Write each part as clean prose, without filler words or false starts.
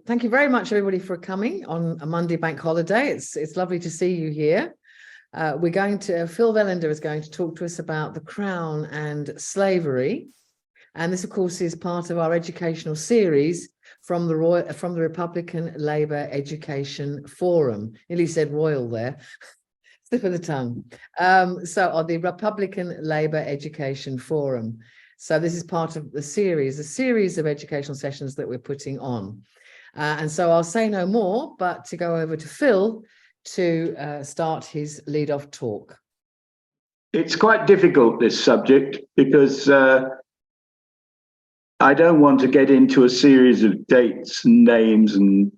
Thank you very much, everybody, for coming on a Monday bank holiday. It's lovely to see you here. Phil Vellender is going to talk to us about the Crown and slavery. And this, of course, is part of our educational series from the Republican Labour Education Forum. Nearly said royal there, slip of the tongue. On the Republican Labour Education Forum. So this is part of a series of educational sessions that we're putting on. And so I'll say no more, but to go over to Phil to start his lead-off talk. It's quite difficult, this subject, because I don't want to get into a series of dates and names and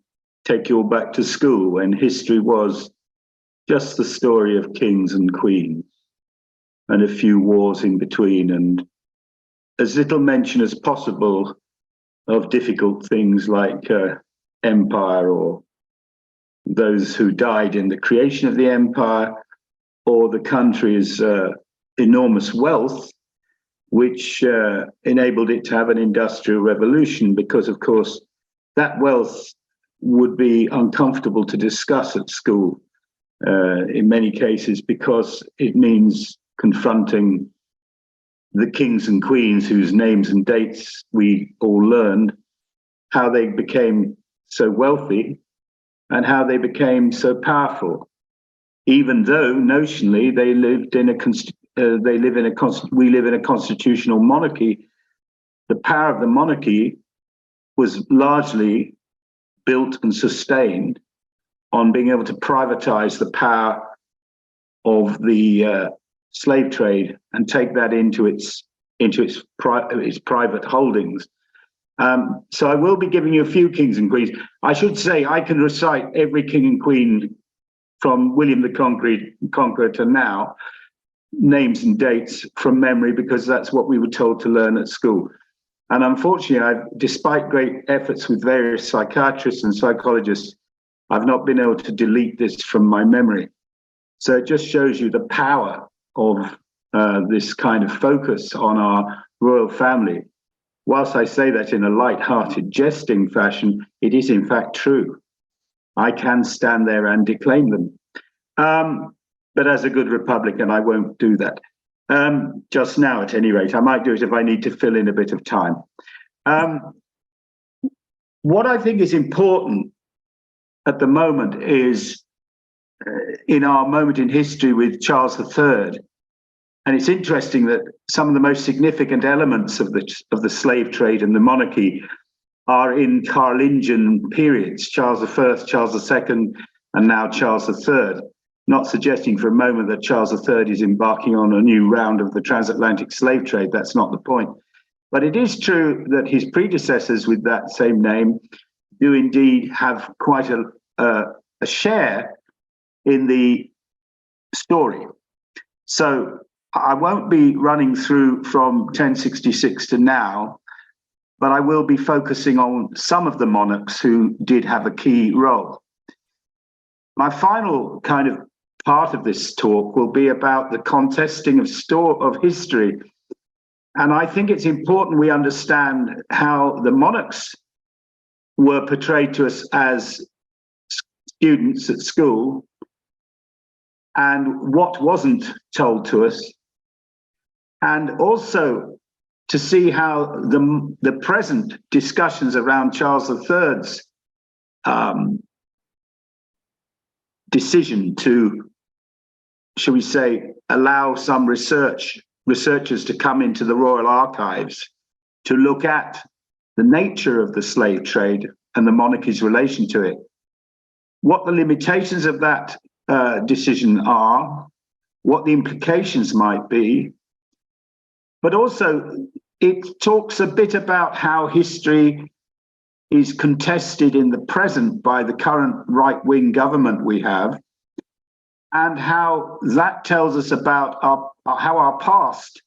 take you all back to school when history was just the story of kings and queens and a few wars in between, and as little mention as possible of difficult things like empire, or those who died in the creation of the empire, or the country's enormous wealth, which enabled it to have an industrial revolution, because, of course, that wealth would be uncomfortable to discuss at school in many cases, because it means confronting the kings and queens whose names and dates we all learned, how they became so wealthy and how they became so powerful, even though notionally we live in a constitutional monarchy. The power of the monarchy was largely built and sustained on being able to privatize the power of the slave trade and take that into its private holdings. So I will be giving you a few kings and queens. I should say I can recite every king and queen from William the Conqueror to now, names and dates from memory, because that's what we were told to learn at school. And unfortunately, despite great efforts with various psychiatrists and psychologists, I've not been able to delete this from my memory. So it just shows you the power of this kind of focus on our royal family. Whilst I say that in a light-hearted, jesting fashion, it is in fact true. I can stand there and declaim them. But as a good Republican, I won't do that. Just now, at any rate. I might do it if I need to fill in a bit of time. What I think is important at the moment is in our moment in history with Charles III. And it's interesting that some of the most significant elements of the slave trade and the monarchy are in Carolingian periods, Charles I, Charles II, and now Charles III. Not suggesting for a moment that Charles III is embarking on a new round of the transatlantic slave trade. That's not the point. But it is true that his predecessors with that same name do indeed have quite a share in the story. So I won't be running through from 1066 to now, but I will be focusing on some of the monarchs who did have a key role. My final kind of part of this talk will be about the contesting of history. And I think it's important we understand how the monarchs were portrayed to us as students at school and what wasn't told to us. And also to see how the present discussions around Charles III's decision to, shall we say, allow some researchers to come into the Royal Archives to look at the nature of the slave trade and the monarchy's relation to it, what the limitations of that decision are, what the implications might be, but also it talks a bit about how history is contested in the present by the current right-wing government we have, and how that tells us about how our past,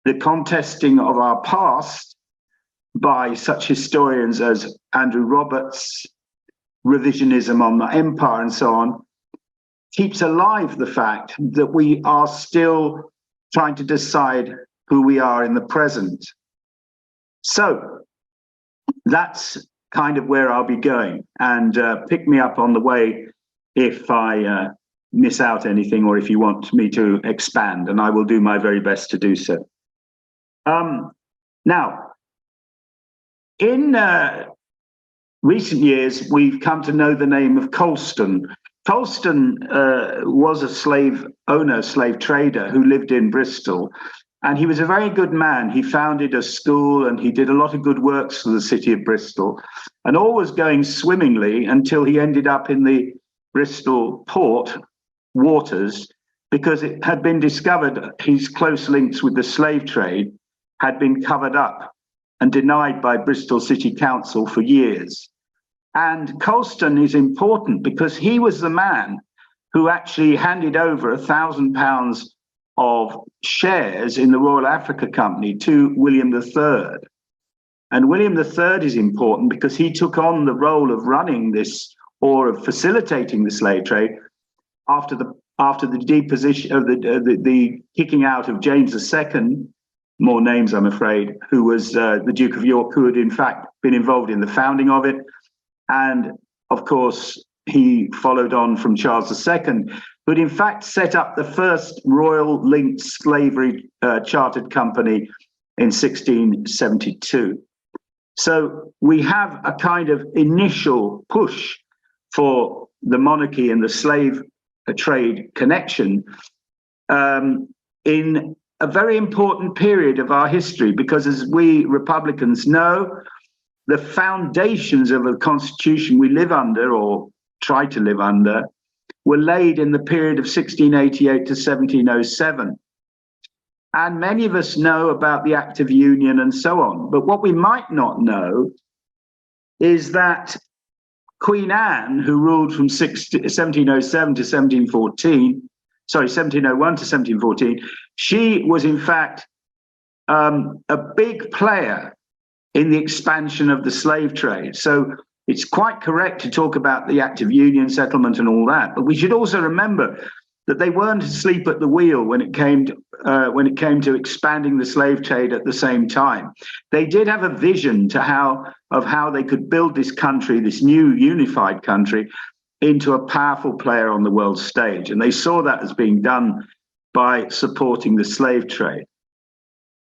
the contesting of our past by such historians as Andrew Roberts, revisionism on the empire and so on, keeps alive the fact that we are still trying to decide who we are in the present. So that's kind of where I'll be going, and pick me up on the way if I miss out anything, or if you want me to expand, and I will do my very best to do so. Now, in recent years, we've come to know the name of Colston. Colston was a slave owner, slave trader who lived in Bristol, and he was a very good man. He founded a school and he did a lot of good works for the city of Bristol, and all was going swimmingly until he ended up in the Bristol port waters, because it had been discovered his close links with the slave trade had been covered up and denied by Bristol City Council for years. And Colston is important because he was the man who actually handed over £1,000 of shares in the Royal Africa Company to William III. And William III is important because he took on the role of running this, or of facilitating the slave trade, after the deposition of the kicking out of James II. More names, I'm afraid, who was the Duke of York, who had in fact been involved in the founding of it. And of course, he followed on from Charles II, who had in fact set up the first Royal Linked Slavery Chartered Company in 1672. So we have a kind of initial push for the monarchy and the slave trade connection in a very important period of our history, because as we Republicans know, the foundations of the constitution we live under, or try to live under, were laid in the period of 1688 to 1707. And many of us know about the Act of Union and so on. But what we might not know is that Queen Anne, who ruled from 1707 to 1714, sorry, 1701 to 1714, she was in fact a big player in the expansion of the slave trade. So it's quite correct to talk about the Act of Union, settlement and all that, but we should also remember that they weren't asleep at the wheel when it came to expanding the slave trade at the same time. They did have a vision of how they could build this country, this new unified country, into a powerful player on the world stage. And they saw that as being done by supporting the slave trade.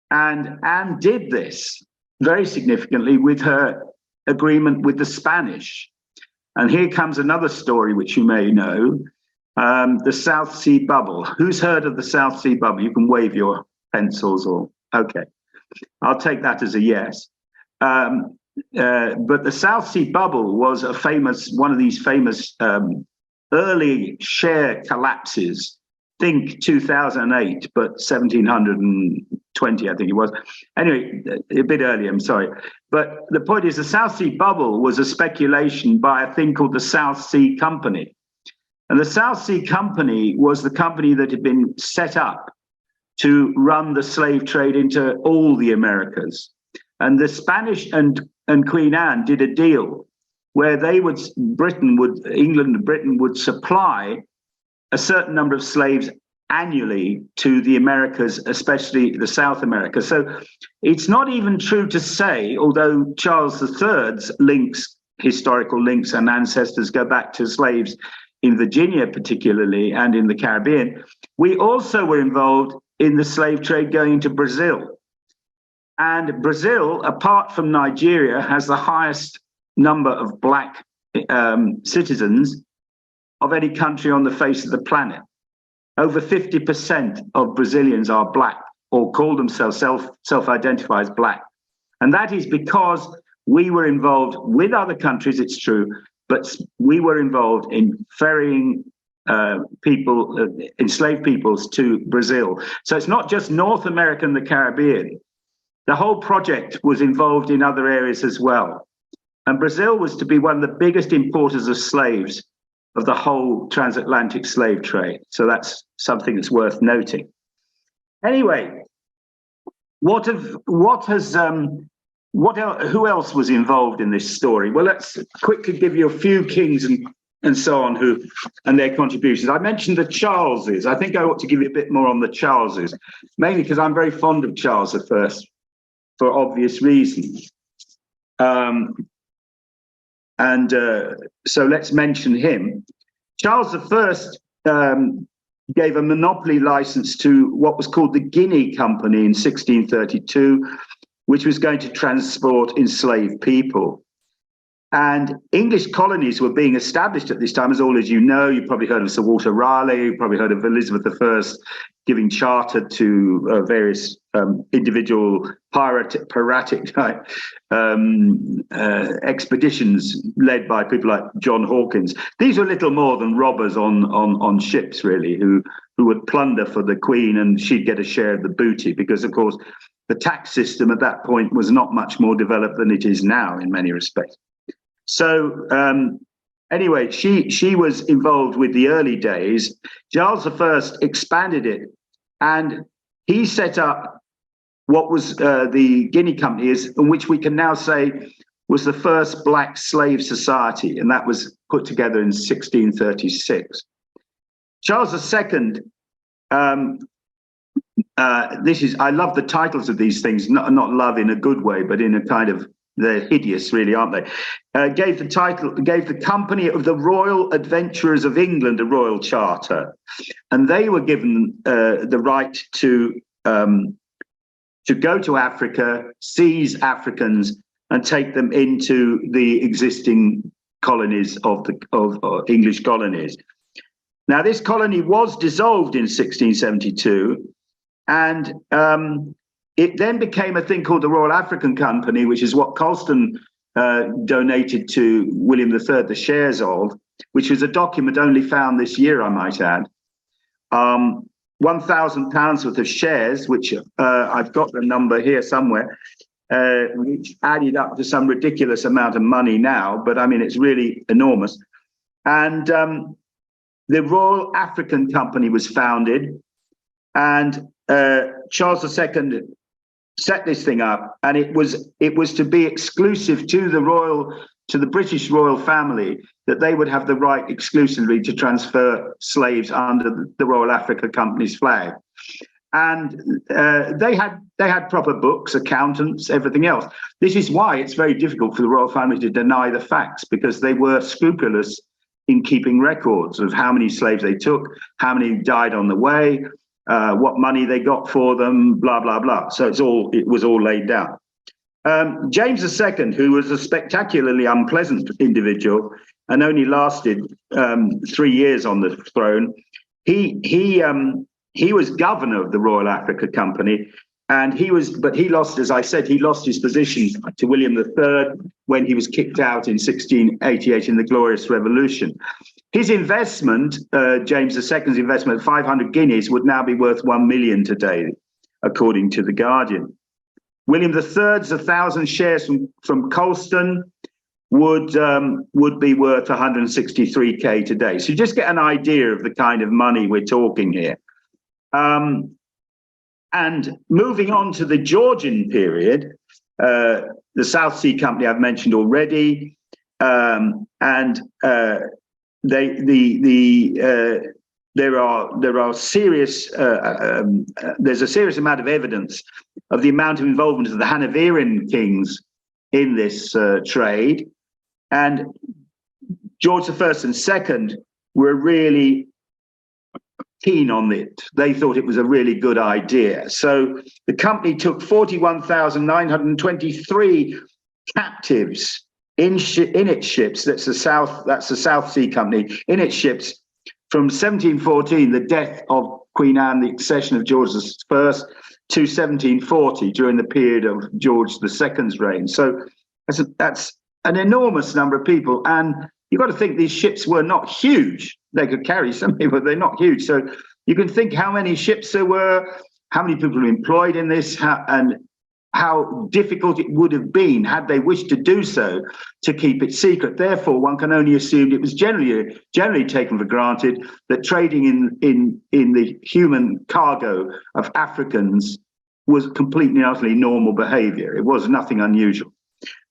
And Anne did this very significantly with her agreement with the Spanish. And here comes another story which you may know, the South Sea Bubble. Who's heard of the South Sea Bubble? You can wave your pencils, or, okay. I'll take that as a yes. But the South Sea Bubble was one of these famous early share collapses. Think 2008, but 1720, I think it was. Anyway, a bit earlier, I'm sorry. But the point is, the South Sea Bubble was a speculation by a thing called the South Sea Company. And the South Sea Company was the company that had been set up to run the slave trade into all the Americas. And the Spanish and Queen Anne did a deal where England and Britain would supply a certain number of slaves annually to the Americas, especially the South America. So it's not even true to say, although Charles III's historical links and ancestors go back to slaves in Virginia particularly, and in the Caribbean, we also were involved in the slave trade going into Brazil. And Brazil, apart from Nigeria, has the highest number of Black citizens of any country on the face of the planet. Over 50% of Brazilians are Black, or call themselves, self-identify as Black. And that is because we were involved with other countries, it's true, but we were involved in ferrying enslaved peoples to Brazil. So it's not just North America and the Caribbean. The whole project was involved in other areas as well. And Brazil was to be one of the biggest importers of slaves of the whole transatlantic slave trade. So that's something that's worth noting. Anyway, who else was involved in this story? Well, let's quickly give you a few kings and so on and their contributions. I mentioned the Charleses. I think I ought to give you a bit more on the Charleses, mainly because I'm very fond of Charles I, for obvious reasons. And so let's mention him. Charles I gave a monopoly license to what was called the Guinea Company in 1632, which was going to transport enslaved people. And English colonies were being established at this time, as all as you know. You've probably heard of Sir Walter Raleigh, you've probably heard of Elizabeth I giving charter to various individual piratic type expeditions led by people like John Hawkins. These were little more than robbers on ships, really, who would plunder for the Queen, and she'd get a share of the booty, because, of course, the tax system at that point was not much more developed than it is now in many respects. So anyway, she was involved with the early days. Charles I expanded it, and he set up what was the Guinea Company, which we can now say was the first black slave society, and that was put together in 1636. Charles II, I love the titles of these things, not love in a good way, but in a kind of, they're hideous, really, aren't they? Gave the Company of the Royal Adventurers of England a royal charter, and they were given the right to go to Africa, seize Africans, and take them into the existing colonies of English colonies. Now, this colony was dissolved in 1672, and it then became a thing called the Royal African Company, which is what Colston donated to William III the shares of, which was a document only found this year, I might add. £1,000 worth of shares, which I've got the number here somewhere, which added up to some ridiculous amount of money now, but I mean, it's really enormous. And the Royal African Company was founded, and Charles II set this thing up, and it was to be exclusive to the British royal family, that they would have the right exclusively to transfer slaves under the Royal Africa Company's flag. And they had proper books, accountants, everything else. This is why it's very difficult for the royal family to deny the facts, because they were scrupulous in keeping records of how many slaves they took, how many died on the way, what money they got for them, blah, blah, blah. So it was all laid down. James II, who was a spectacularly unpleasant individual and only lasted 3 years on the throne, he was governor of the Royal Africa Company, and he lost, as I said, he lost his position to William III when he was kicked out in 1688 in the Glorious Revolution. His investment, James II's investment, 500 guineas, would now be worth 1 million today, according to The Guardian. William III's 1,000 shares from Colston would be worth 163k today. So you just get an idea of the kind of money we're talking here. And moving on to the Georgian period, the South Sea Company I've mentioned already, and there are serious there's a serious amount of evidence of the amount of involvement of the Hanoverian kings in this trade, and George I and II were really keen on it. They thought it was a really good idea. So the company took 41,923 captives in its ships. That's the South Sea Company, in its ships from 1714, the death of Queen Anne, the accession of George I, to 1740, during the period of George II's reign. So that's an enormous number of people. And you've got to think these ships were not huge. They could carry some people, but they're not huge. So you can think how many ships there were, how many people were employed in this, and how difficult it would have been, had they wished to do so, to keep it secret. Therefore, one can only assume it was generally taken for granted that trading in the human cargo of Africans was completely and utterly normal behavior. It was nothing unusual.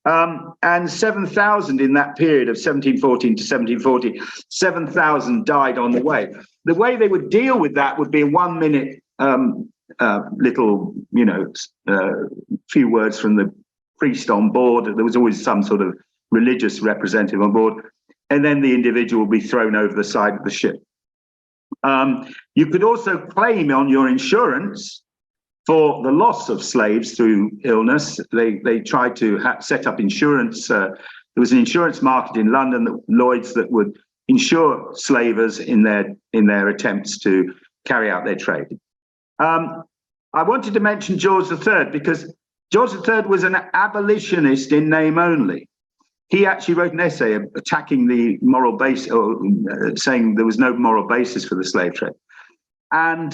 And 7,000 in that period of 1714 to 1740, 7,000 died on the way. The way they would deal with that would be a 1 minute little, few words from the priest on board. There was always some sort of religious representative on board, and then the individual will be thrown over the side of the ship. You could also claim on your insurance for the loss of slaves through illness. They tried to set up insurance. There was an insurance market in London, Lloyd's, that would insure slavers in their attempts to carry out their trade. I wanted to mention George III because George III was an abolitionist in name only. He actually wrote an essay attacking the moral base, or saying there was no moral basis for the slave trade. And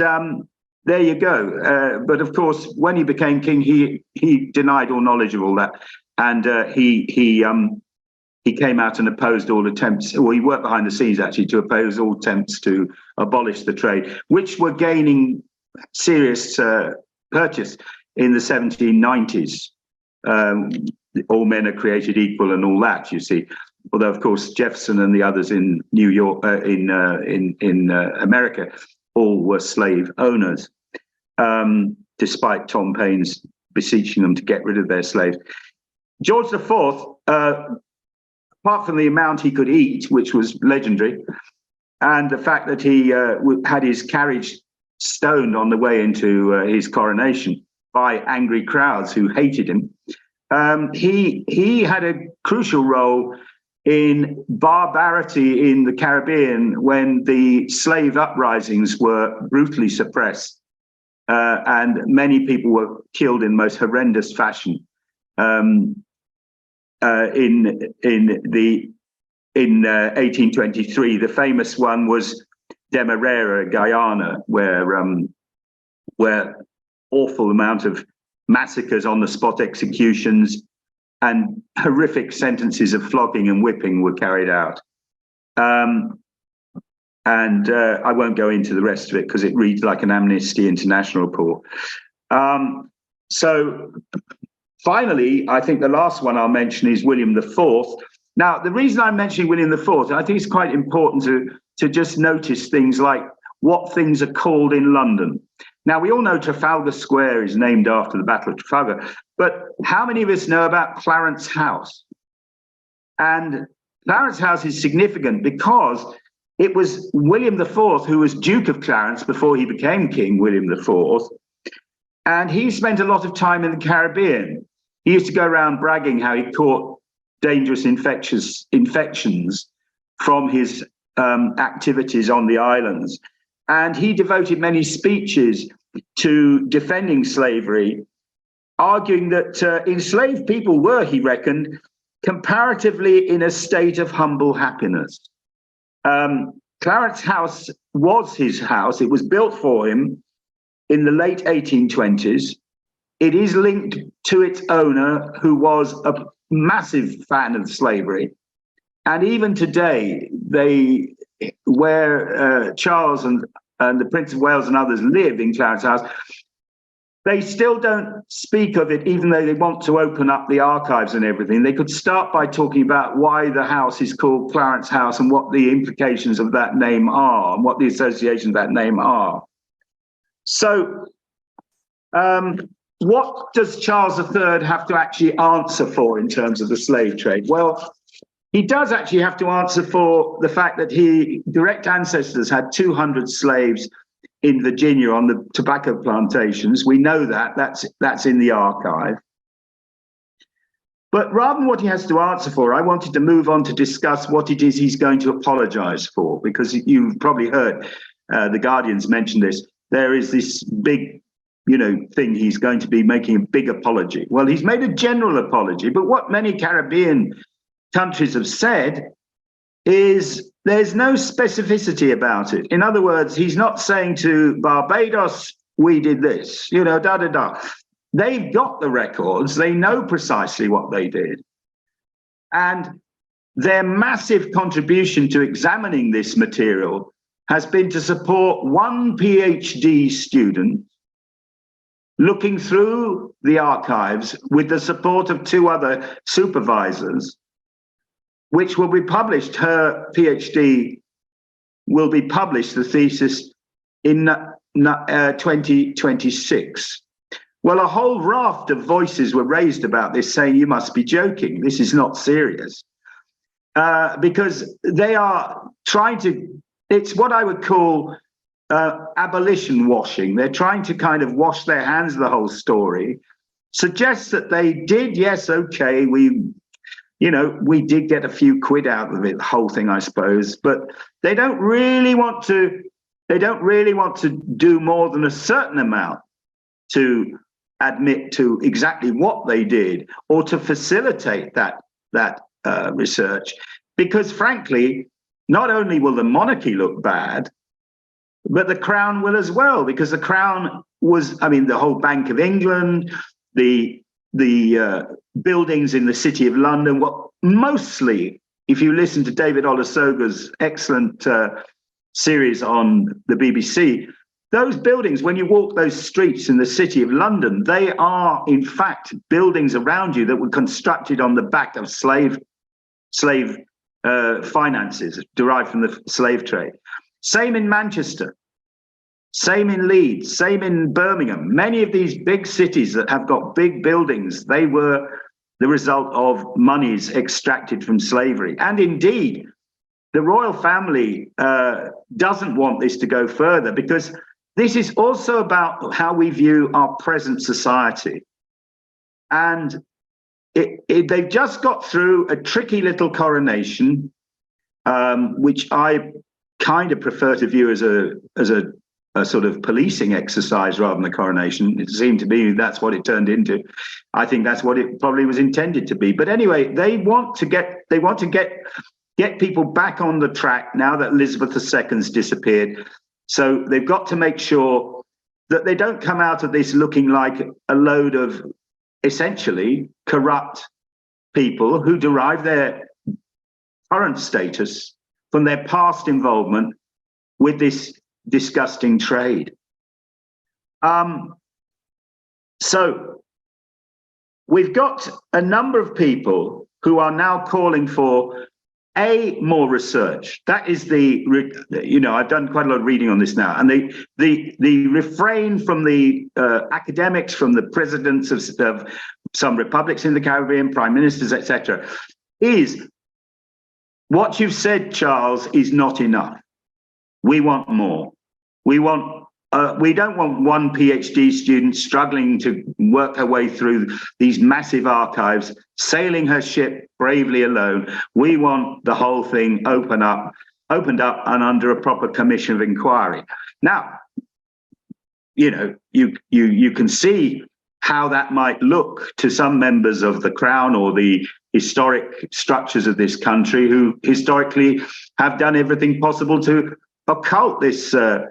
there you go. But of course, when he became king, he denied all knowledge of all that, and he came out and opposed all attempts. Well, he worked behind the scenes actually to oppose all attempts to abolish the trade, which were gaining serious purchase in the 1790s. All men are created equal and all that, you see. Although, of course, Jefferson and the others in New York, in America, all were slave owners, despite Tom Paine's beseeching them to get rid of their slaves. George IV, apart from the amount he could eat, which was legendary, and the fact that he had his carriage stoned on the way into his coronation by angry crowds who hated him, he had a crucial role in barbarity in the Caribbean when the slave uprisings were brutally suppressed, and many people were killed in the most horrendous fashion. In 1823, the famous one was Demerara, Guyana, where awful amount of massacres, on the spot executions, and horrific sentences of flogging and whipping were carried out. And I won't go into the rest of it because it reads like an Amnesty International report. So finally, I think the last one I'll mention is William IV. Now, the reason I'm mentioning William IV, and I think it's quite important to just notice things like what things are called in London. Now, we all know Trafalgar Square is named after the Battle of Trafalgar, but how many of us know about Clarence House? And Clarence House is significant because it was William IV, who was Duke of Clarence before he became King, William IV, and he spent a lot of time in the Caribbean. He used to go around bragging how he caught dangerous infections from his activities on the islands. And he devoted many speeches to defending slavery, arguing that enslaved people were, he reckoned, comparatively in a state of humble happiness. Clarence House was his house. It was built for him in the late 1820s. It is linked to its owner, who was a massive fan of slavery. And even today, where Charles and the Prince of Wales and others live in Clarence House, they still don't speak of it, even though they want to open up the archives and everything. They could start by talking about why the house is called Clarence House and what the implications of that name are and what the associations of that name are. So what does Charles III have to actually answer for in terms of the slave trade? Well, he does actually have to answer for the fact that direct ancestors had 200 slaves in Virginia on the tobacco plantations. We know that. That's in the archive. But rather than what he has to answer for, I wanted to move on to discuss what it is he's going to apologize for, because you've probably heard the Guardian's mentioned this. There is this big thing, he's going to be making a big apology. Well, he's made a general apology, but what many Caribbean countries have said is there's no specificity about it. In other words, he's not saying to Barbados, we did this, They've got the records. They know precisely what they did. And their massive contribution to examining this material has been to support one PhD student looking through the archives with the support of two other supervisors, which will be published. Her PhD will be published, the thesis, in 2026. Well, a whole raft of voices were raised about this, saying, you must be joking. This is not serious. Because they are trying to, it's what I would call abolition washing. They're trying to kind of wash their hands of the whole story, suggests that they did, yes, okay, we did get a few quid out of it, the whole thing, I suppose, but they don't really want to do more than a certain amount to admit to exactly what they did or to facilitate that research, because frankly, not only will the monarchy look bad, but the crown will as well, because the crown was, the whole Bank of England, the buildings in the City of London were mostly, if you listen to David Olusoga's excellent series on the BBC, those buildings, when you walk those streets in the City of London, they are in fact buildings around you that were constructed on the back of slave finances derived from the slave trade. Same in Manchester, same in Leeds, same in Birmingham. Many of these big cities that have got big buildings, they were the result of monies extracted from slavery. And indeed, the royal family doesn't want this to go further, because this is also about how we view our present society. And they've just got through a tricky little coronation, which I kind of prefer to view as a sort of policing exercise rather than a coronation. It seemed to me that's what it turned into. I think that's what it probably was intended to be. But anyway, they want to get people back on the track now that Elizabeth II's disappeared. So they've got to make sure that they don't come out of this looking like a load of essentially corrupt people who derive their current status from their past involvement with this disgusting trade. So we've got a number of people who are now calling for more research. That is I've done quite a lot of reading on this now, and the refrain from the academics, from the presidents of some republics in the Caribbean, prime ministers, etc., is what you've said, Charles, is not enough. We want more. We don't want one PhD student struggling to work her way through these massive archives, sailing her ship bravely alone. We want the whole thing opened up and under a proper commission of inquiry. Now, you can see how that might look to some members of the Crown or the historic structures of this country, who historically have done everything possible to occulturize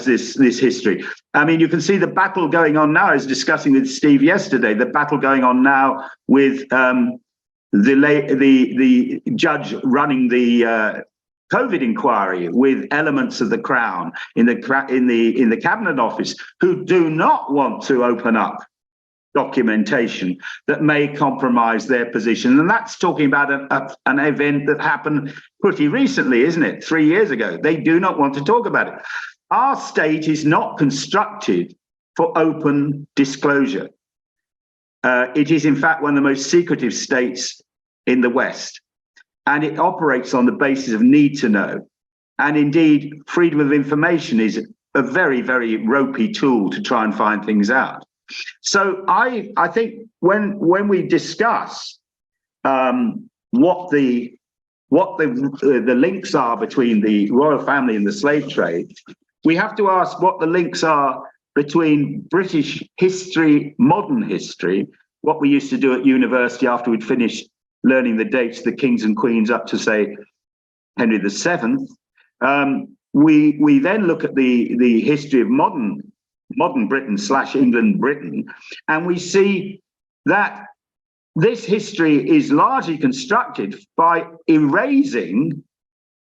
this history. You can see the battle going on now. I was discussing with Steve yesterday, the battle going on now with the judge running the COVID inquiry, with elements of the Crown in the Cabinet Office who do not want to open up documentation that may compromise their position. And that's talking about an event that happened pretty recently, isn't it? 3 years ago. They do not want to talk about it. Our state is not constructed for open disclosure. It is, in fact, one of the most secretive states in the West. And it operates on the basis of need to know. And indeed, freedom of information is a very, very ropey tool to try and find things out. So I think when we discuss what the links are between the royal family and the slave trade, we have to ask what the links are between British history, modern history, what we used to do at university after we'd finished learning the dates of the kings and queens up to, say, Henry VII. We then look at the history of modern Britain / England Britain, and we see that this history is largely constructed by erasing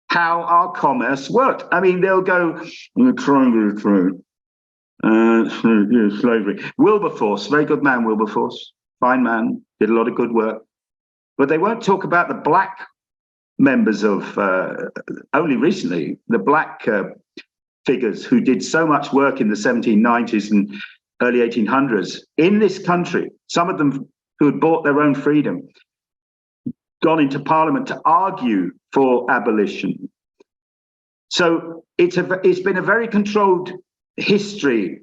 how our commerce worked. They'll go, triangle trade, slavery. Wilberforce, very good man, Wilberforce, fine man, did a lot of good work. But they won't talk about the black members of, only recently, the black figures who did so much work in the 1790s early 1800s, in this country, some of them who had bought their own freedom, gone into Parliament to argue for abolition. So it's been a very controlled history,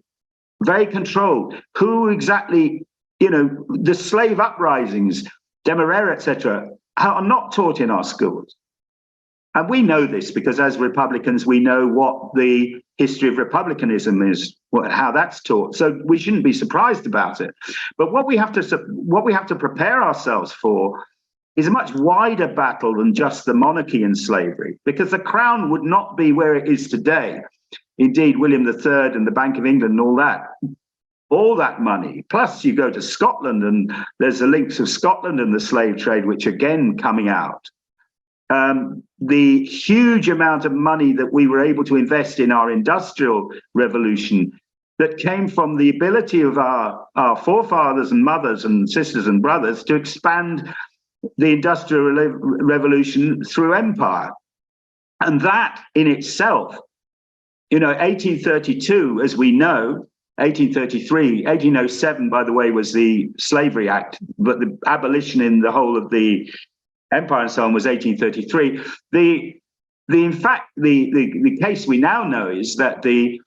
very controlled. Who exactly, the slave uprisings, Demerara, etc., are not taught in our schools. And we know this because as Republicans, we know what the history of republicanism is, how that's taught. So we shouldn't be surprised about it. But what we have to prepare ourselves for is a much wider battle than just the monarchy and slavery, because the crown would not be where it is today. Indeed, William III and the Bank of England and all that money. Plus, you go to Scotland, and there's the links of Scotland and the slave trade, which again coming out. The huge amount of money that we were able to invest in our industrial revolution that came from the ability of our forefathers and mothers and sisters and brothers to expand the industrial revolution through empire. And that in itself, 1832, as we know, 1833, 1807, by the way, was the Slavery Act, but the abolition in the whole of the empire and so on was 1833. In fact, the case we now know is that it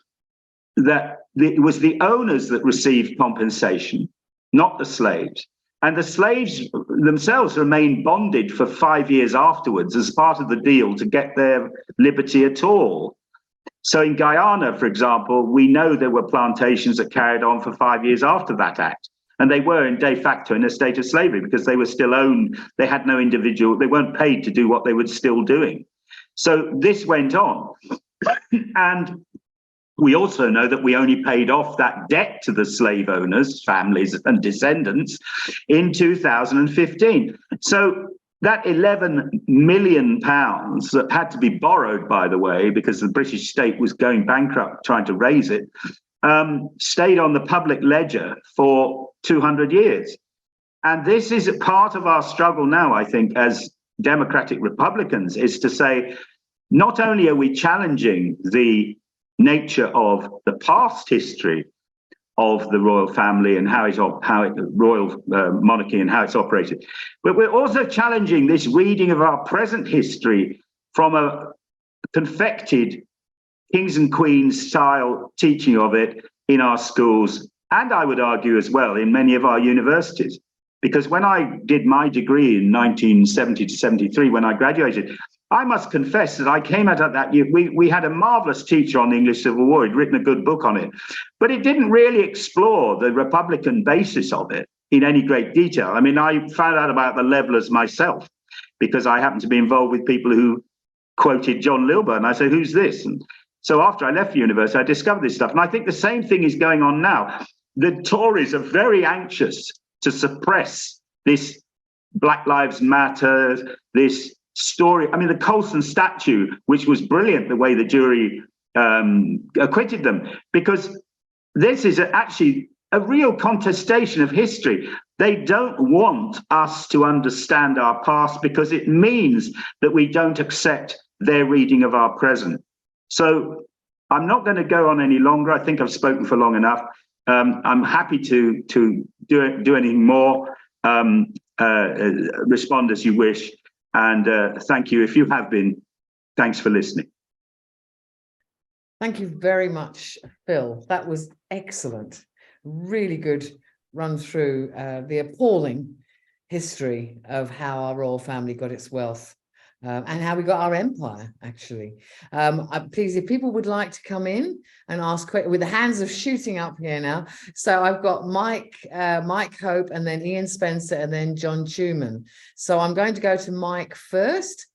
was the owners that received compensation, not the slaves. And the slaves themselves remained bonded for 5 years afterwards as part of the deal to get their liberty at all. So in Guyana, for example, we know there were plantations that carried on for 5 years after that act. And they were de facto in a state of slavery because they were still owned. They had no individual, they weren't paid to do what they were still doing. So this went on. And we also know that we only paid off that debt to the slave owners, families and descendants in 2015. So that 11 million pounds that had to be borrowed, by the way, because the British state was going bankrupt trying to raise it, stayed on the public ledger for 200 years. And this is a part of our struggle now, I think, as democratic Republicans, is to say, not only are we challenging the nature of the past history of the royal family and how royal monarchy and how it's operated, but we're also challenging this reading of our present history from a confected kings and queens style teaching of it in our schools, and I would argue as well in many of our universities. Because when I did my degree in 1970 to 73, when I graduated, I must confess that I came out of that year. We had a marvelous teacher on the English Civil War. He'd written a good book on it, but it didn't really explore the Republican basis of it in any great detail. I mean, I found out about the levelers myself because I happened to be involved with people who quoted John Lilburne. And I said, who's this? And so after I left the university, I discovered this stuff. And I think the same thing is going on now. The Tories are very anxious to suppress this Black Lives Matter, this story. I mean, the Colson statue, which was brilliant, the way the jury acquitted them, because this is actually a real contestation of history. They don't want us to understand our past because it means that we don't accept their reading of our present. So I'm not going to go on any longer. I think I've spoken for long enough. I'm happy to do anything more, respond as you wish. And thank you. If you have been, thanks for listening. Thank you very much, Phil. That was excellent. Really good run through the appalling history of how our royal family got its wealth and how we got our empire, actually. Please, if people would like to come in and ask questions, with the hands of shooting up here now. So I've got Mike Hope, and then Ian Spencer, and then John Tuman. So I'm going to go to Mike first.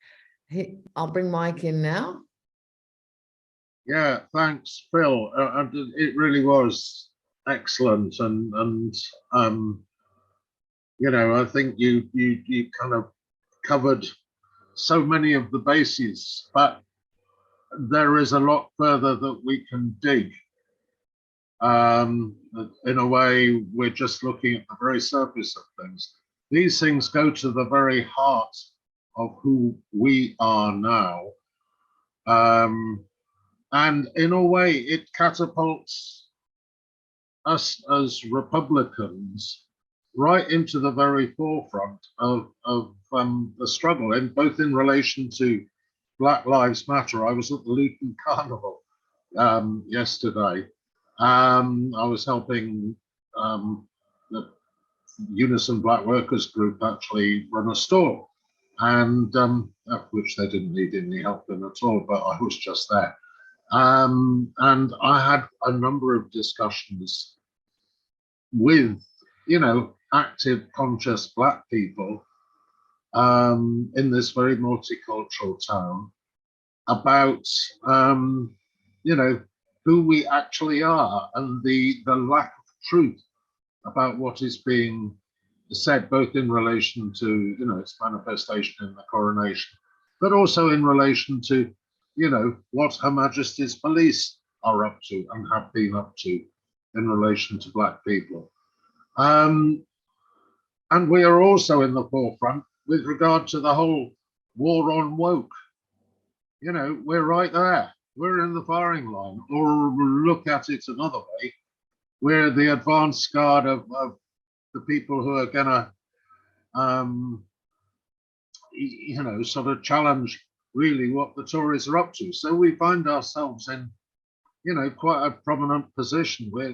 I'll bring Mike in now. Yeah, thanks, Phil. It really was excellent, and you know, I think you kind of covered so many of the bases, but there is a lot further that we can dig. In a way, we're just looking at the very surface of things. These things go to the very heart of who we are now. And in a way, it catapults us as Republicans right into the very forefront of the struggle, and both in relation to Black Lives Matter. I was at the Luton Carnival yesterday. I was helping the Unison Black Workers Group actually run a store, and which they didn't need any help in at all, but I was just there. And I had a number of discussions with, active, conscious Black people in this very multicultural town about, who we actually are, and the lack of truth about what is being said, both in relation to, its manifestation in the coronation, but also in relation to, what Her Majesty's police are up to and have been up to in relation to Black people. And we are also in the forefront with regard to the whole war on woke. We're right there. We're in the firing line. Or look at it another way, we're the advance guard of the people who are going to, sort of challenge really what the Tories are up to. So we find ourselves in, quite a prominent position where,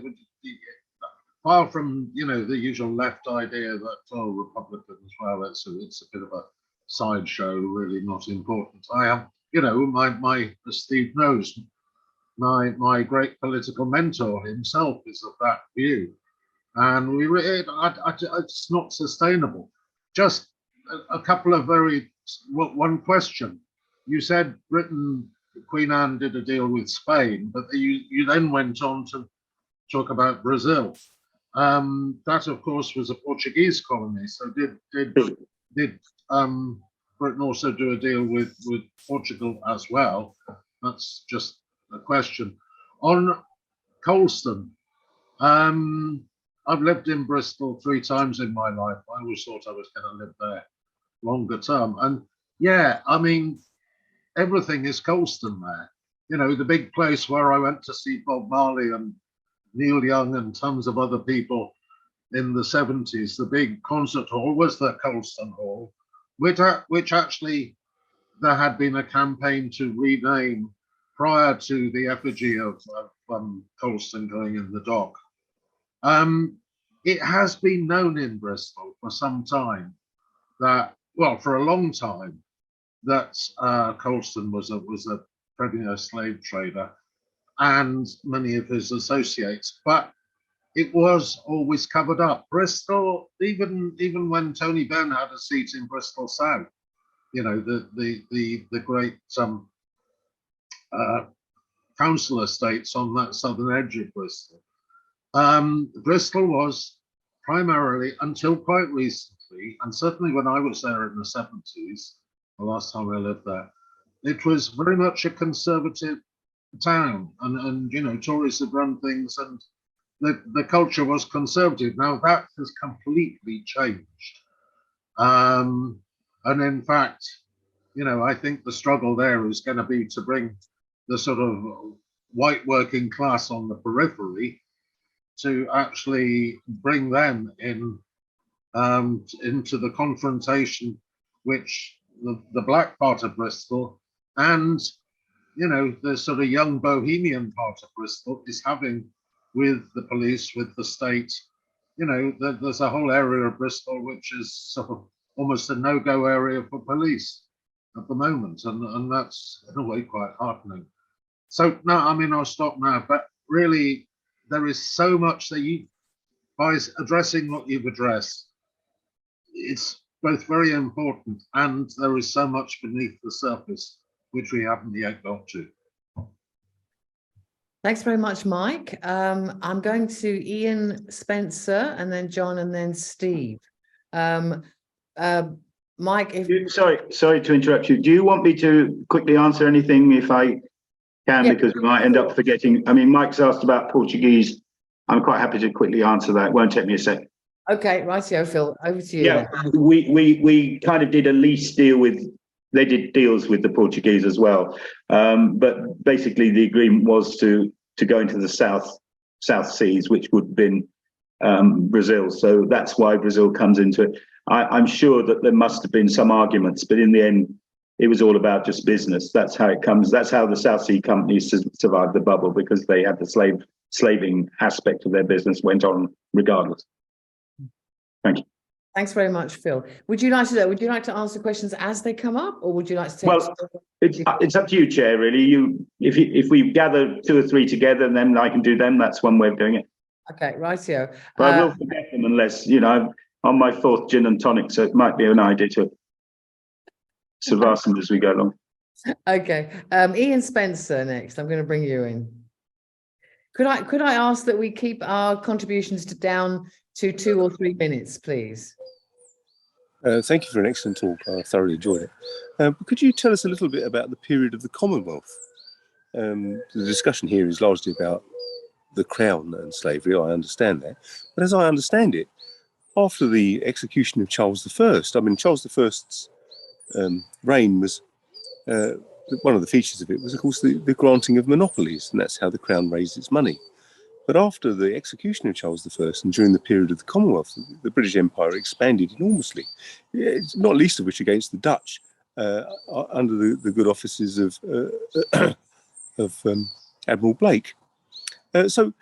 far from, the usual left idea that, Republicans, well, it's a bit of a sideshow, really not important. I am, as Steve knows, my great political mentor himself is of that view. And it's not sustainable. Just a couple of one question. You said Britain, Queen Anne did a deal with Spain, but you then went on to talk about Brazil. That, of course, was a Portuguese colony. So did Britain also do a deal with Portugal as well? That's just a question. On Colston, I've lived in Bristol 3 times in my life. I always thought I was going to live there longer term. And yeah, I mean, everything is Colston there. The big place where I went to see Bob Marley and Neil Young and tons of other people in the 70s, the big concert hall was the Colston Hall, which actually there had been a campaign to rename prior to the effigy of Colston going in the dock. It has been known in Bristol for some time that, well, for a long time, that Colston was a premier slave trader and many of his associates, but it was always covered up. Bristol, even when Tony Benn had a seat in Bristol South, the great council estates on that southern edge of Bristol. Bristol was primarily, until quite recently, and certainly when I was there in the 70s, the last time I lived there, it was very much a conservative town, and Tories had run things, and the culture was conservative. Now that has completely changed, and in fact, I think the struggle there is going to be to bring the sort of white working class on the periphery to actually bring them in into the confrontation, which the black part of Bristol and the sort of young bohemian part of Bristol is having with the police, with the state. There's a whole area of Bristol which is sort of almost a no-go area for police at the moment, and that's in a way quite heartening. So no, I mean, I'll stop now, but really there is so much that by addressing what you've addressed, it's both very important, and there is so much beneath the surface which we haven't yet got to. Thanks very much, Mike. I'm going to Ian, Spencer, and then John, and then Steve. Mike, sorry to interrupt you. Do you want me to quickly answer anything if I can, yeah, because we might end up forgetting? I mean, Mike's asked about Portuguese. I'm quite happy to quickly answer that. It won't take me a sec. Okay, rightio, Phil. Over to you. Yeah, we kind of did a lease deal with. They did deals with the Portuguese as well, but basically the agreement was to go into the south South Seas, which would have been Brazil. So that's why Brazil comes into it. I'm sure that there must have been some arguments, but in the end, it was all about just business. That's how it comes. That's how the South Sea companies survived the bubble, because they had the slaving aspect of their business went on regardless. Thank you. Thanks very much, Phil. Would you like to answer questions as they come up, or would you like to take? Well, it's up to you, Chair. Really, if we gather 2 or 3 together, and then I can do them. That's one way of doing it. Okay, rightio. But I will forget them unless I'm on my 4th gin and tonic, so it might be an idea to survive them as we go along. Okay, Ian Spencer next. I'm going to bring you in. Could I ask that we keep our contributions down to 2 or 3 minutes, please? Thank you for an excellent talk. I thoroughly enjoyed it. Could you tell us a little bit about the period of the Commonwealth? The discussion here is largely about the Crown and slavery. I understand that. But as I understand it, after the execution of Charles I, I mean, Charles I's reign was, one of the features of it was, of course, the granting of monopolies, and that's how the Crown raised its money. But after the execution of Charles I and during the period of the Commonwealth, the British Empire expanded enormously, not least of which against the Dutch, under the good offices of Admiral Blake. So,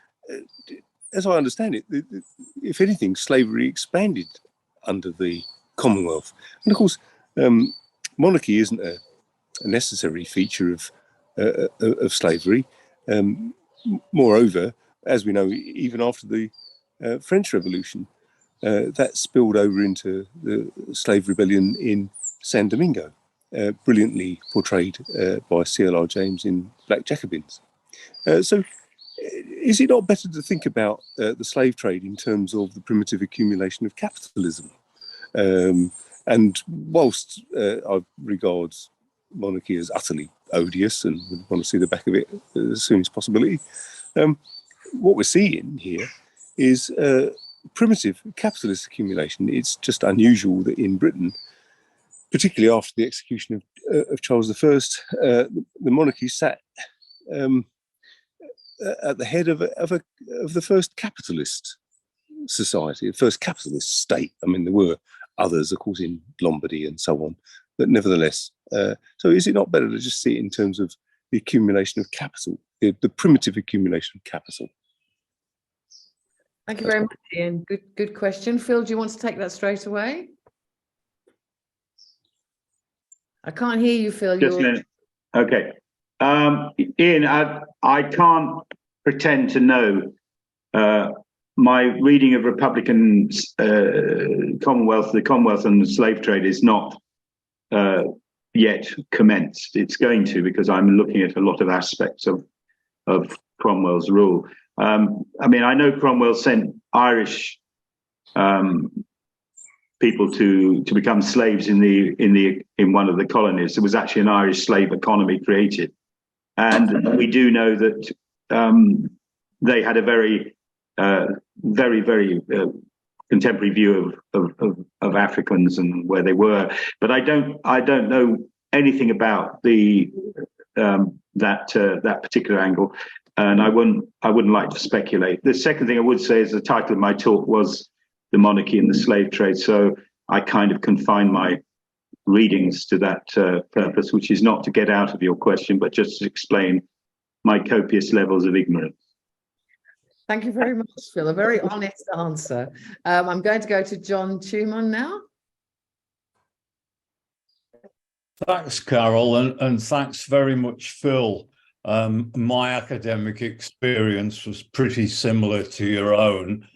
as I understand it, if anything, slavery expanded under the Commonwealth. And of course, monarchy isn't a necessary feature of slavery. Moreover, as we know, even after the French Revolution, that spilled over into the slave rebellion in San Domingo, brilliantly portrayed by C.L.R. James in Black Jacobins. So is it not better to think about the slave trade in terms of the primitive accumulation of capitalism? And whilst I regard monarchy as utterly odious and would want to see the back of it as soon as possibility, what we're seeing here is primitive capitalist accumulation. It's just unusual that in Britain, particularly after the execution of Charles I, the monarchy sat at the head of the first capitalist society, the first capitalist state. I mean, there were others, of course, in Lombardy and so on, but nevertheless. So is it not better to just see it in terms of the accumulation of capital, the primitive accumulation of capital? Thank you very much, Ian. Good question. Phil, do you want to take that straight away? I can't hear you, Phil. Just a minute. Okay. Ian, I can't pretend to know. My reading of Republican Commonwealth, the Commonwealth and the slave trade is not yet commenced. It's going to, because I'm looking at a lot of aspects of Cromwell's rule. I mean, I know Cromwell sent Irish people to become slaves in one of the colonies. There was actually an Irish slave economy created, and we do know that they had a very contemporary view of Africans and where they were. But I don't know anything about that particular angle. And I wouldn't like to speculate. The second thing I would say is the title of my talk was The Monarchy and the Slave Trade. So I kind of confine my readings to that purpose, which is not to get out of your question, but just to explain my copious levels of ignorance. Thank you very much, Phil. A very honest answer. I'm going to go to John Tuman now. Thanks, Carol, and thanks very much, Phil. My academic experience was pretty similar to your own,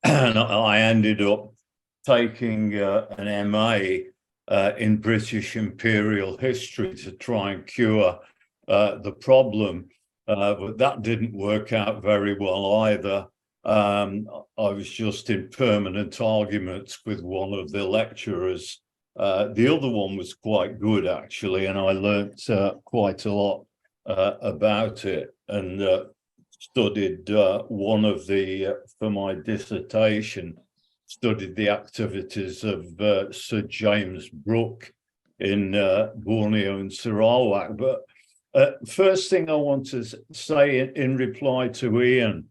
and I ended up taking an MA in British imperial history to try and cure the problem, but that didn't work out very well either. I was just in permanent arguments with one of the lecturers. The other one was quite good, actually, and I learnt quite a lot about it, and studied one of the, for my dissertation, studied the activities of Sir James Brooke in Borneo and Sarawak. But first thing I want to say in reply to Ian,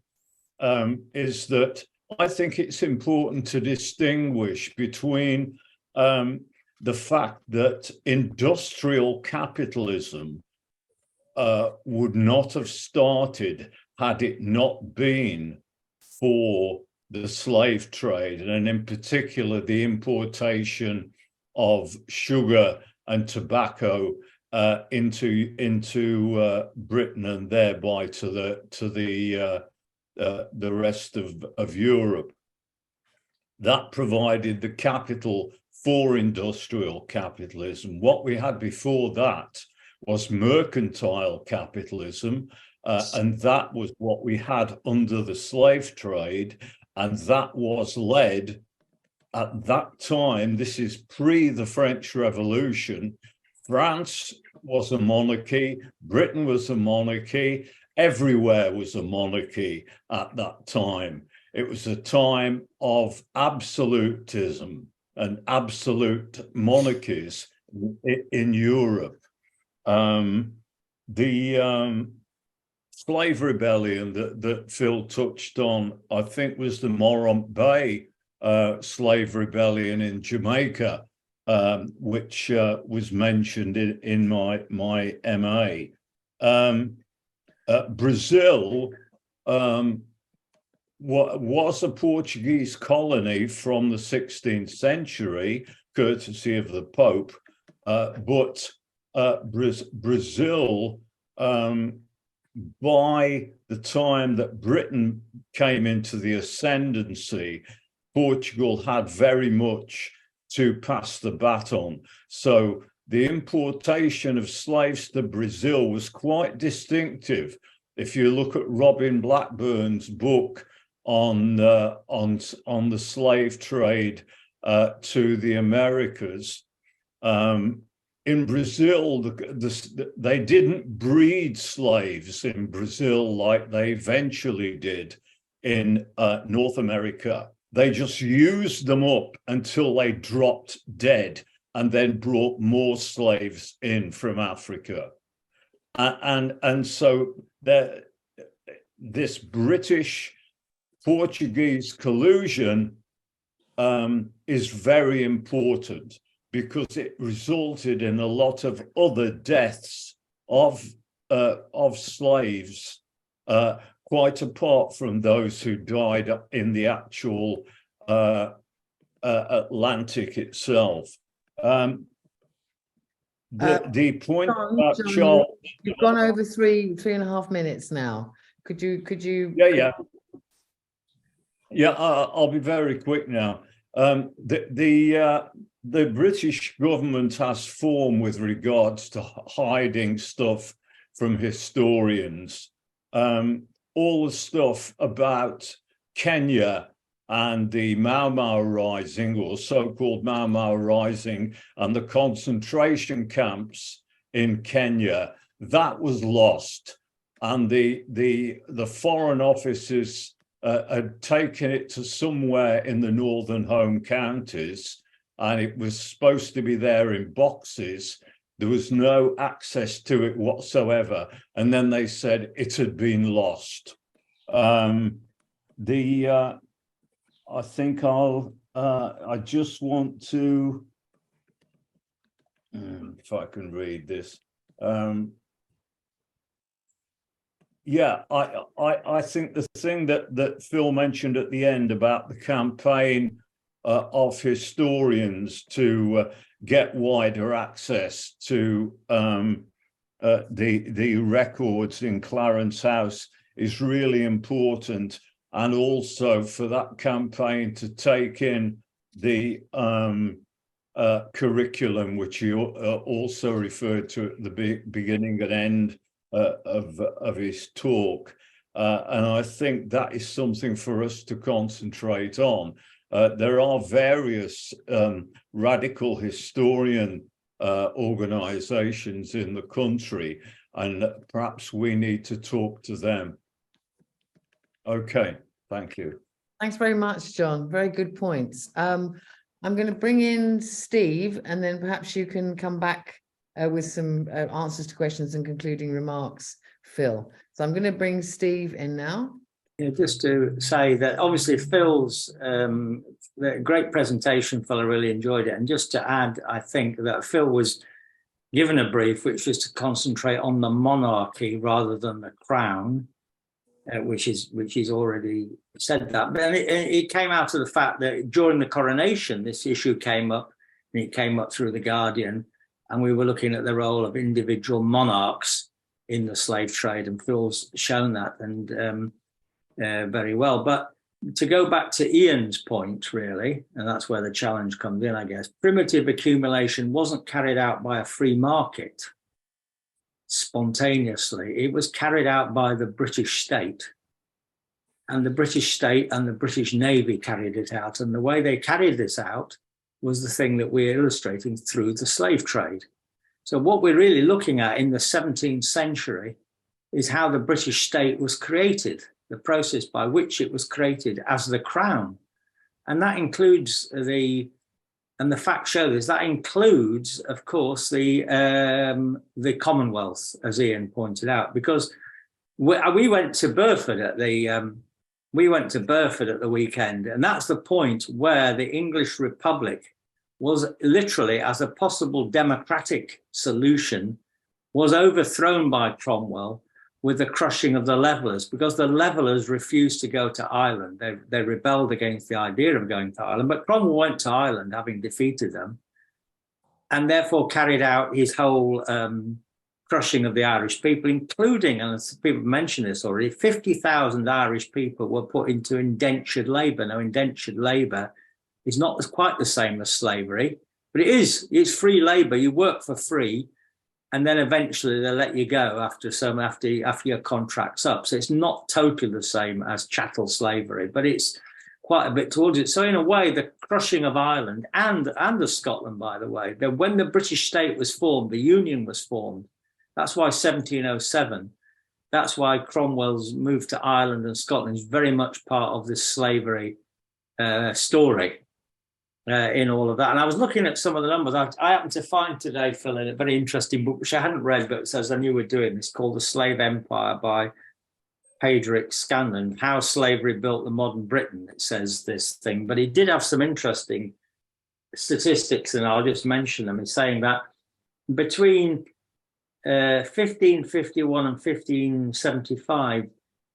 is that I think it's important to distinguish between the fact that industrial capitalism would not have started had it not been for the slave trade, and in particular the importation of sugar and tobacco into Britain and thereby to the rest of Europe. That provided the capital for industrial capitalism. What we had before that was mercantile capitalism, and that was what we had under the slave trade, and that was led at that time. This is pre the French Revolution. France was a monarchy, Britain was a monarchy, everywhere was a monarchy at that time. It was a time of absolutism and absolute monarchies in Europe. The slave rebellion that Phil touched on, I think, was the Morant Bay slave rebellion in Jamaica, which was mentioned in my MA. Brazil was a Portuguese colony from the 16th century, courtesy of the Pope, but Brazil, by the time that Britain came into the ascendancy, Portugal had very much to pass the baton. So the importation of slaves to Brazil was quite distinctive. If you look at Robin Blackburn's book on the slave trade to the Americas, in Brazil, they didn't breed slaves in Brazil like they eventually did in North America. They just used them up until they dropped dead and then brought more slaves in from Africa. And so this British-Portuguese collusion is very important, because it resulted in a lot of other deaths of slaves, quite apart from those who died in the actual Atlantic itself. The point about Charles, you've gone over three and a half minutes now. Could you? Yeah. I'll be very quick now. The British government has form with regards to hiding stuff from historians. All the stuff about Kenya and the Mau Mau Rising, or so-called Mau Mau Rising, and the concentration camps in Kenya, that was lost. And the Foreign Offices had taken it to somewhere in the northern home counties, and it was supposed to be there in boxes. There was no access to it whatsoever. And then they said it had been lost. I think I just want to, if I can read this. Yeah, I think the thing that Phil mentioned at the end about the campaign of historians to get wider access to the records in Clarence House is really important, and also for that campaign to take in the curriculum, which you also referred to at the beginning and end of his talk. And I think that is something for us to concentrate on. There are various radical historian organizations in the country, and perhaps we need to talk to them. Okay, thank you. Thanks very much, John. Very good points. I'm going to bring in Steve, and then perhaps you can come back with some answers to questions and concluding remarks, Phil. So I'm going to bring Steve in now. Yeah, just to say that obviously Phil's great presentation, Phil, I really enjoyed it. And just to add, I think that Phil was given a brief which was to concentrate on the monarchy rather than the crown, which is already said that. But it came out of the fact that during the coronation, this issue came up, and it came up through the Guardian, and we were looking at the role of individual monarchs in the slave trade, and Phil's shown that and very well. But to go back to Ian's point, really, and that's where the challenge comes in, I guess, primitive accumulation wasn't carried out by a free market spontaneously. It was carried out by the British state. And the British state and the British Navy carried it out. And the way they carried this out was the thing that we're illustrating through the slave trade. So what we're really looking at in the 17th century is how the British state was created, the process by which it was created as the crown. And that includes and the facts show this, that includes, of course, the Commonwealth, as Ian pointed out, because we went to Burford at the weekend, and that's the point where the English Republic was literally, as a possible democratic solution, was overthrown by Cromwell with the crushing of the Levellers, because the Levellers refused to go to Ireland. They rebelled against the idea of going to Ireland, but Cromwell went to Ireland, having defeated them, and therefore carried out his whole crushing of the Irish people, including, and as people mentioned this already, 50,000 Irish people were put into indentured labour. Now, indentured labour is not quite the same as slavery, but it's free labour. You work for free, and then eventually they let you go after your contract's up. So it's not totally the same as chattel slavery, but it's quite a bit towards it. So in a way, the crushing of Ireland and of Scotland, by the way, that when the British state was formed, the Union was formed. That's why 1707, that's why Cromwell's move to Ireland and Scotland is very much part of this slavery story. In all of that. And I was looking at some of the numbers. I happened to find today, Phil, in a very interesting book, which I hadn't read, but it says I knew we're doing this, called The Slave Empire by Padraig Scanlon, How Slavery Built the Modern Britain. It says this thing, but he did have some interesting statistics, and I'll just mention them. It's saying that between 1551 and 1575,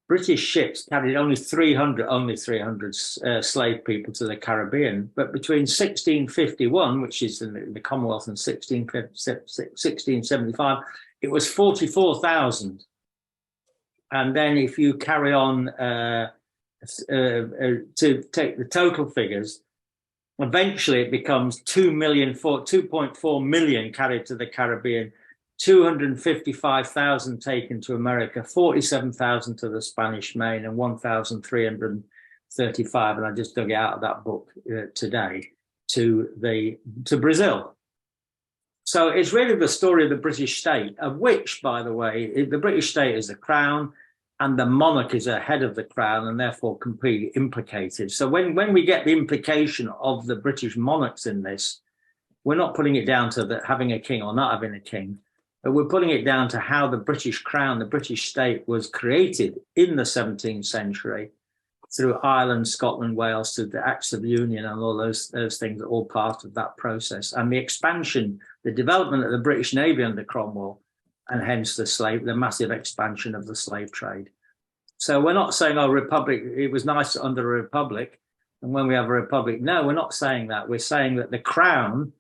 British ships carried only 300 slave people to the Caribbean. But between 1651, which is in the Commonwealth, and 1675, it was 44,000. And then if you carry on to take the total figures, eventually it becomes 2.4 million carried to the Caribbean, 255,000 taken to America, 47,000 to the Spanish Main, and 1,335, and I just dug it out of that book today, to Brazil. So it's really the story of the British state, of which, by the way, the British state is the crown, and the monarch is ahead of the crown, and therefore completely implicated. So when we get the implication of the British monarchs in this, we're not putting it down to having a king or not having a king. But we're putting it down to how the British crown, the British state, was created in the 17th century through Ireland, Scotland, Wales, through the Acts of Union, and all those things are all part of that process. And the expansion, the development of the British Navy under Cromwell, and hence the massive expansion of the slave trade. So we're not saying, oh, republic, it was nice under a republic, and when we have a republic, no, we're not saying that. We're saying that the crown,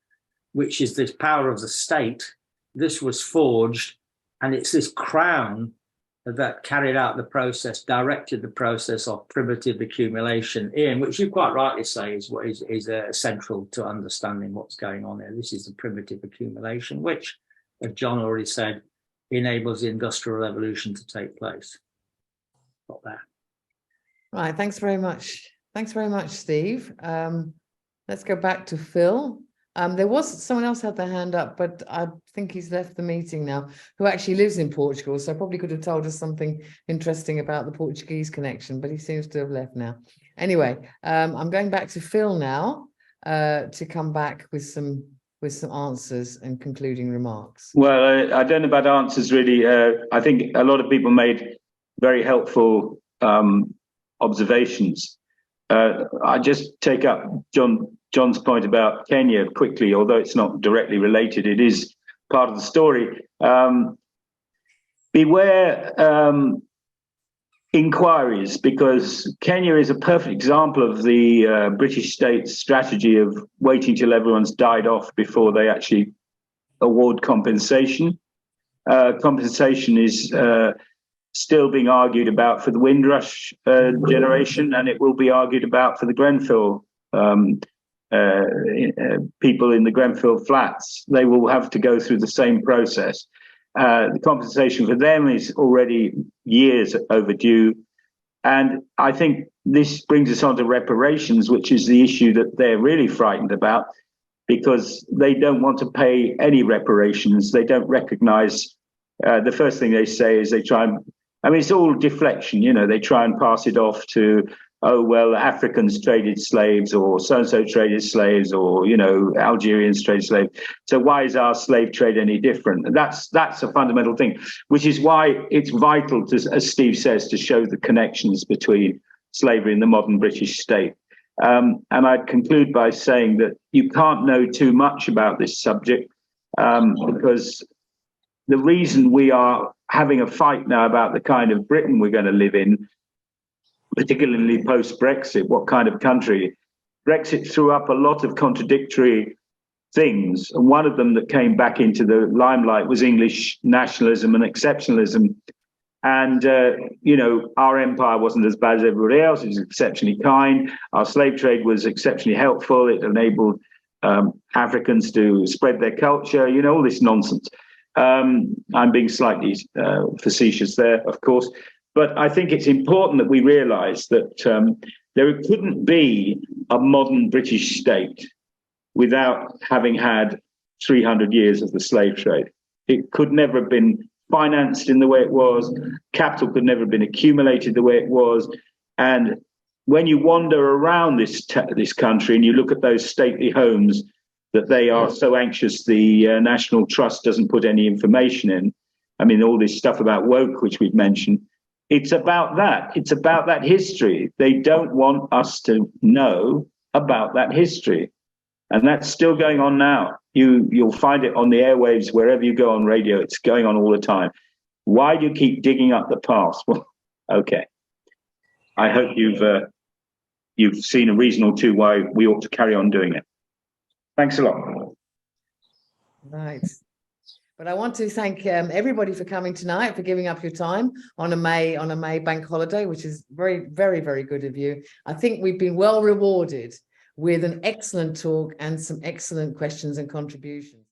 which is this power of the state, this was forged, and it's this crown that carried out the process, directed the process of primitive accumulation, Ian, which you quite rightly say is what is central to understanding what's going on here. This is the primitive accumulation, which, as John already said, enables the Industrial Revolution to take place. Got that. Right, thanks very much. Thanks very much, Steve. Let's go back to Phil. There was someone else had their hand up, but I think he's left the meeting now, who actually lives in Portugal, so probably could have told us something interesting about the Portuguese connection, but he seems to have left now. Anyway, I'm going back to Phil now to come back with some answers and concluding remarks. Well, I don't know about answers really. I think a lot of people made very helpful observations. I just take up John's point about Kenya quickly, although it's not directly related. It is part of the story. Beware inquiries, because Kenya is a perfect example of the British state's strategy of waiting till everyone's died off before they actually award compensation. Compensation is still being argued about for the Windrush generation, and it will be argued about for the Grenfell people in the Grenfell flats. They will have to go through the same process. The compensation for them is already years overdue. And I think this brings us on to reparations, which is the issue that they're really frightened about, because they don't want to pay any reparations. They don't recognize, the first thing they say is they try and, I mean, it's all deflection, you know, they try and pass it off to, oh, well, Africans traded slaves, or so-and-so traded slaves, or, you know, Algerians traded slaves. So why is our slave trade any different? And that's a fundamental thing, which is why it's vital to, as Steve says, to show the connections between slavery and the modern British state. And I'd conclude by saying that you can't know too much about this subject, because the reason we are having a fight now about the kind of Britain we're going to live in, particularly post-Brexit, what kind of country? Brexit threw up a lot of contradictory things. And one of them that came back into the limelight was English nationalism and exceptionalism. And, you know, our empire wasn't as bad as everybody else. It was exceptionally kind. Our slave trade was exceptionally helpful. It enabled Africans to spread their culture, you know, all this nonsense. I'm being slightly facetious there, of course. But I think it's important that we realize that there couldn't be a modern British state without having had 300 years of the slave trade. It could never have been financed in the way it was. Capital could never have been accumulated the way it was. And when you wander around this country and you look at those stately homes that they are so anxious the National Trust doesn't put any information in, I mean, all this stuff about woke, which we've mentioned, it's about that. It's about that history. They don't want us to know about that history. And that's still going on now. You'll find it on the airwaves, wherever you go on radio, it's going on all the time. Why do you keep digging up the past? Well, okay. I hope you've seen a reason or two why we ought to carry on doing it. Thanks a lot. Right. But I want to thank everybody for coming tonight, for giving up your time on a May bank holiday, which is very, very, very good of you. I think we've been well rewarded with an excellent talk and some excellent questions and contributions.